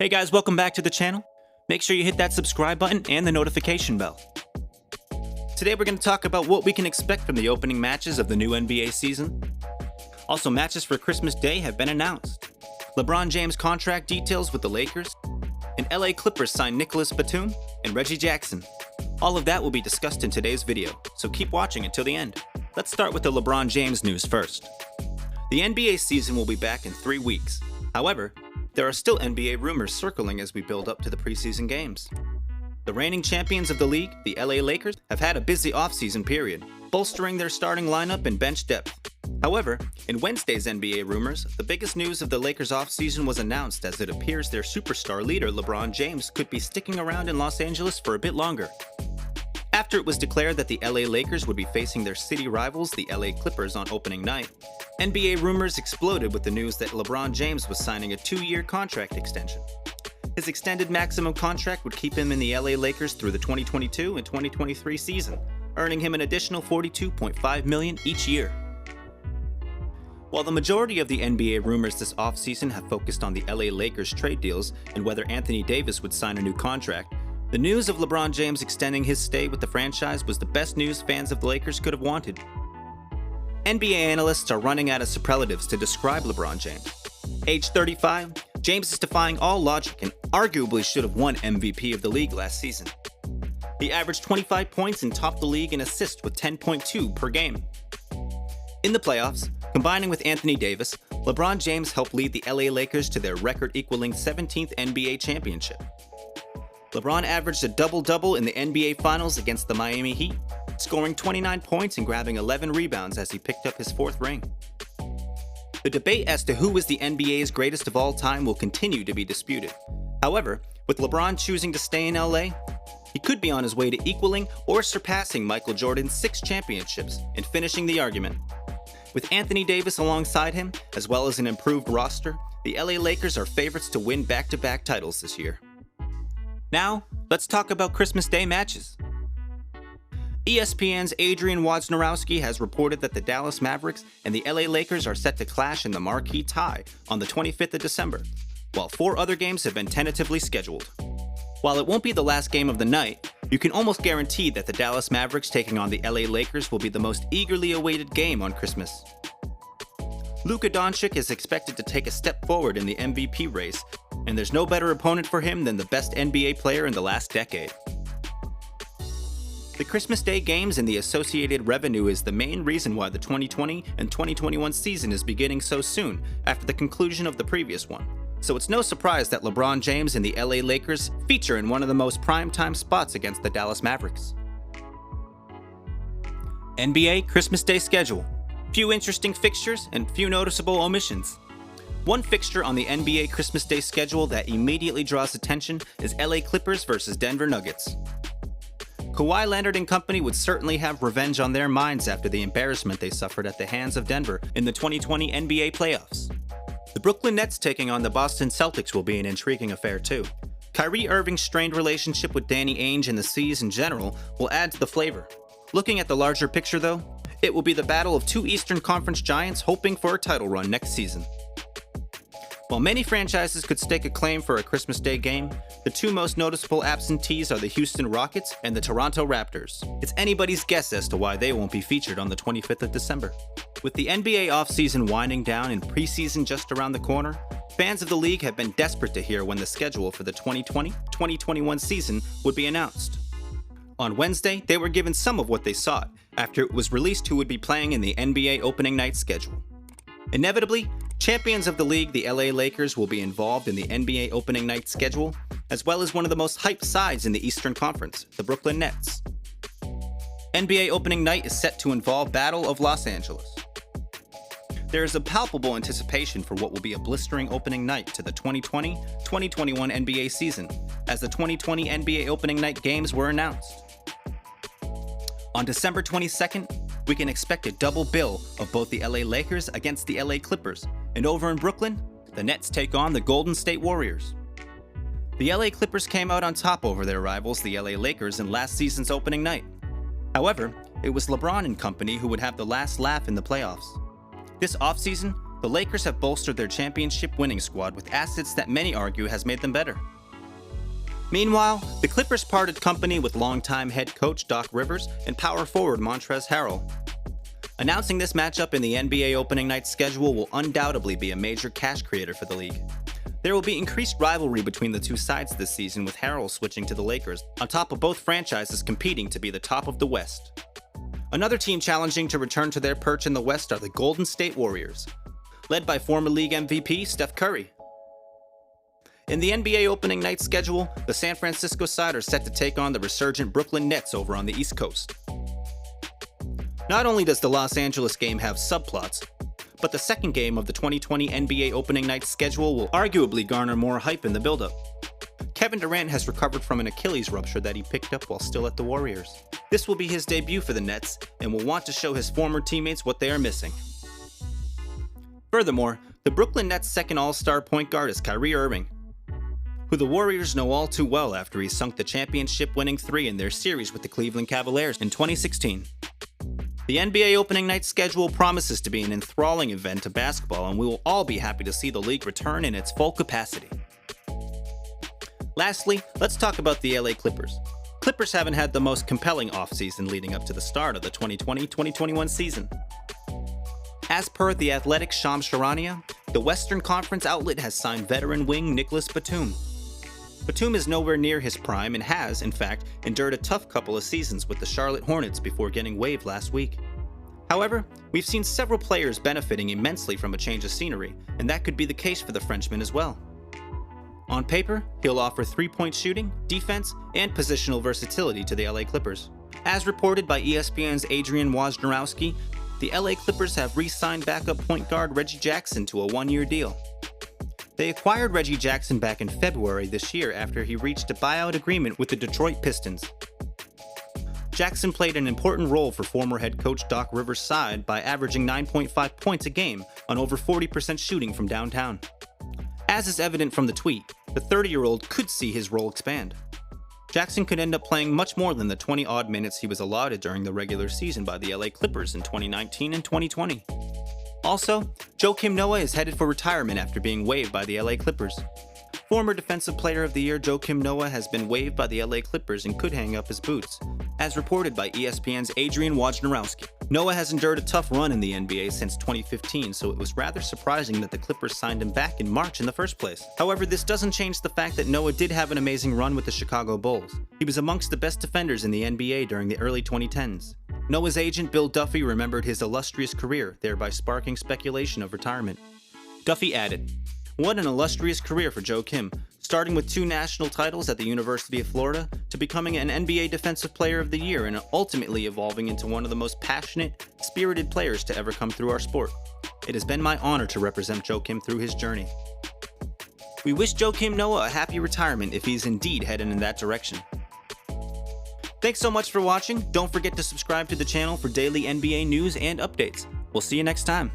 Hey guys, welcome back to the channel. Make sure you hit that subscribe button and the notification bell. Today we're going to talk about what we can expect from the opening matches of the new NBA season. Also, matches for Christmas Day have been announced. LeBron James contract details with the Lakers, and LA Clippers signed Nicolas Batum and Reggie Jackson. All of that will be discussed in today's video, so keep watching until the end. Let's start with the LeBron James news first. The NBA season will be back in 3 weeks. However, there are still NBA rumors circling as we build up to the preseason games. The reigning champions of the league, the LA Lakers, have had a busy offseason period, bolstering their starting lineup and bench depth. However, in Wednesday's NBA rumors, the biggest news of the Lakers offseason was announced as it appears their superstar leader LeBron James could be sticking around in Los Angeles for a bit longer. After it was declared that the LA Lakers would be facing their city rivals, the LA Clippers, on opening night, NBA rumors exploded with the news that LeBron James was signing a 2-year contract extension. His extended maximum contract would keep him in the LA Lakers through the 2022 and 2023 season, earning him an additional $42.5 million each year. While the majority of the NBA rumors this offseason have focused on the LA Lakers trade deals and whether Anthony Davis would sign a new contract, the news of LeBron James extending his stay with the franchise was the best news fans of the Lakers could have wanted. NBA analysts are running out of superlatives to describe LeBron James. Age 35, James is defying all logic and arguably should have won MVP of the league last season. He averaged 25 points and topped the league in assists with 10.2 per game. In the playoffs, combining with Anthony Davis, LeBron James helped lead the LA Lakers to their record-equaling 17th NBA championship. LeBron averaged a double-double in the NBA Finals against the Miami Heat, scoring 29 points and grabbing 11 rebounds as he picked up his 4th ring. The debate as to who is the NBA's greatest of all time will continue to be disputed. However, with LeBron choosing to stay in LA, he could be on his way to equaling or surpassing Michael Jordan's 6 championships and finishing the argument. With Anthony Davis alongside him, as well as an improved roster, the LA Lakers are favorites to win back-to-back titles this year. Now, let's talk about Christmas Day matches. ESPN's Adrian Wojnarowski has reported that the Dallas Mavericks and the LA Lakers are set to clash in the marquee tie on the 25th of December, while 4 other games have been tentatively scheduled. While it won't be the last game of the night, you can almost guarantee that the Dallas Mavericks taking on the LA Lakers will be the most eagerly awaited game on Christmas. Luka Doncic is expected to take a step forward in the MVP race, and there's no better opponent for him than the best NBA player in the last decade. The Christmas Day games and the associated revenue is the main reason why the 2020 and 2021 season is beginning so soon after the conclusion of the previous one. So it's no surprise that LeBron James and the LA Lakers feature in one of the most prime-time spots against the Dallas Mavericks. NBA Christmas Day schedule. Few interesting fixtures and few noticeable omissions. One fixture on the NBA Christmas Day schedule that immediately draws attention is LA Clippers versus Denver Nuggets. Kawhi Leonard and company would certainly have revenge on their minds after the embarrassment they suffered at the hands of Denver in the 2020 NBA playoffs. The Brooklyn Nets taking on the Boston Celtics will be an intriguing affair too. Kyrie Irving's strained relationship with Danny Ainge and the C's in general will add to the flavor. Looking at the larger picture though, it will be the battle of 2 Eastern Conference giants hoping for a title run next season. While many franchises could stake a claim for a Christmas Day game, the 2 most noticeable absentees are the Houston Rockets and the Toronto Raptors. It's anybody's guess as to why they won't be featured on the 25th of December. With the NBA offseason winding down and preseason just around the corner, fans of the league have been desperate to hear when the schedule for the 2020-2021 season would be announced. On Wednesday, they were given some of what they sought after it was released who would be playing in the NBA opening night schedule. Inevitably, champions of the league, the LA Lakers, will be involved in the NBA opening night schedule, as well as one of the most hyped sides in the Eastern Conference, the Brooklyn Nets. NBA opening night is set to involve Battle of Los Angeles. There is a palpable anticipation for what will be a blistering opening night to the 2020-2021 NBA season, as the 2020 NBA opening night games were announced. On December 22nd, we can expect a double bill of both the LA Lakers against the LA Clippers, and over in Brooklyn, the Nets take on the Golden State Warriors. The LA Clippers came out on top over their rivals, the LA Lakers, in last season's opening night. However, it was LeBron and company who would have the last laugh in the playoffs. This offseason, the Lakers have bolstered their championship winning squad with assets that many argue has made them better. Meanwhile, the Clippers parted company with longtime head coach Doc Rivers and power forward Montrezl Harrell. Announcing this matchup in the NBA opening night schedule will undoubtedly be a major cash creator for the league. There will be increased rivalry between the two sides this season, with Harrell switching to the Lakers, on top of both franchises competing to be the top of the West. Another team challenging to return to their perch in the West are the Golden State Warriors, led by former league MVP Steph Curry. In the NBA opening night schedule, the San Francisco side are set to take on the resurgent Brooklyn Nets over on the East Coast. Not only does the Los Angeles game have subplots, but the second game of the 2020 NBA opening night schedule will arguably garner more hype in the buildup. Kevin Durant has recovered from an Achilles rupture that he picked up while still at the Warriors. This will be his debut for the Nets and will want to show his former teammates what they are missing. Furthermore, the Brooklyn Nets' second all-star point guard is Kyrie Irving, who the Warriors know all too well after he sunk the championship-winning three in their series with the Cleveland Cavaliers in 2016. The NBA opening night schedule promises to be an enthralling event of basketball, and we will all be happy to see the league return in its full capacity. Lastly, let's talk about the LA Clippers. Clippers haven't had the most compelling offseason leading up to the start of the 2020-2021 season. As per The Athletic's Shams Charania, the Western Conference outlet has signed veteran wing Nicolas Batum. Batum is nowhere near his prime and has, in fact, endured a tough couple of seasons with the Charlotte Hornets before getting waived last week. However, we've seen several players benefiting immensely from a change of scenery, and that could be the case for the Frenchman as well. On paper, he'll offer three-point shooting, defense, and positional versatility to the LA Clippers. As reported by ESPN's Adrian Wojnarowski, the LA Clippers have re-signed backup point guard Reggie Jackson to a one-year deal. They acquired Reggie Jackson back in February this year after he reached a buyout agreement with the Detroit Pistons. Jackson played an important role for former head coach Doc Rivers' side by averaging 9.5 points a game on over 40% shooting from downtown. As is evident from the tweet, the 30-year-old could see his role expand. Jackson could end up playing much more than the 20-odd minutes he was allotted during the regular season by the LA Clippers in 2019 and 2020. Also, Joakim Noah is headed for retirement after being waived by the LA Clippers. Former Defensive Player of the Year Joakim Noah has been waived by the LA Clippers and could hang up his boots, as reported by ESPN's Adrian Wojnarowski. Noah has endured a tough run in the NBA since 2015, so it was rather surprising that the Clippers signed him back in March in the first place. However, this doesn't change the fact that Noah did have an amazing run with the Chicago Bulls. He was amongst the best defenders in the NBA during the early 2010s. Noah's agent Bill Duffy remembered his illustrious career, thereby sparking speculation of retirement. Duffy added, "What an illustrious career for Joakim, starting with 2 national titles at the University of Florida to becoming an NBA Defensive Player of the Year and ultimately evolving into one of the most passionate, spirited players to ever come through our sport. It has been my honor to represent Joakim through his journey." We wish Joakim Noah a happy retirement if he's indeed headed in that direction. Thanks so much for watching. Don't forget to subscribe to the channel for daily NBA news and updates. We'll see you next time.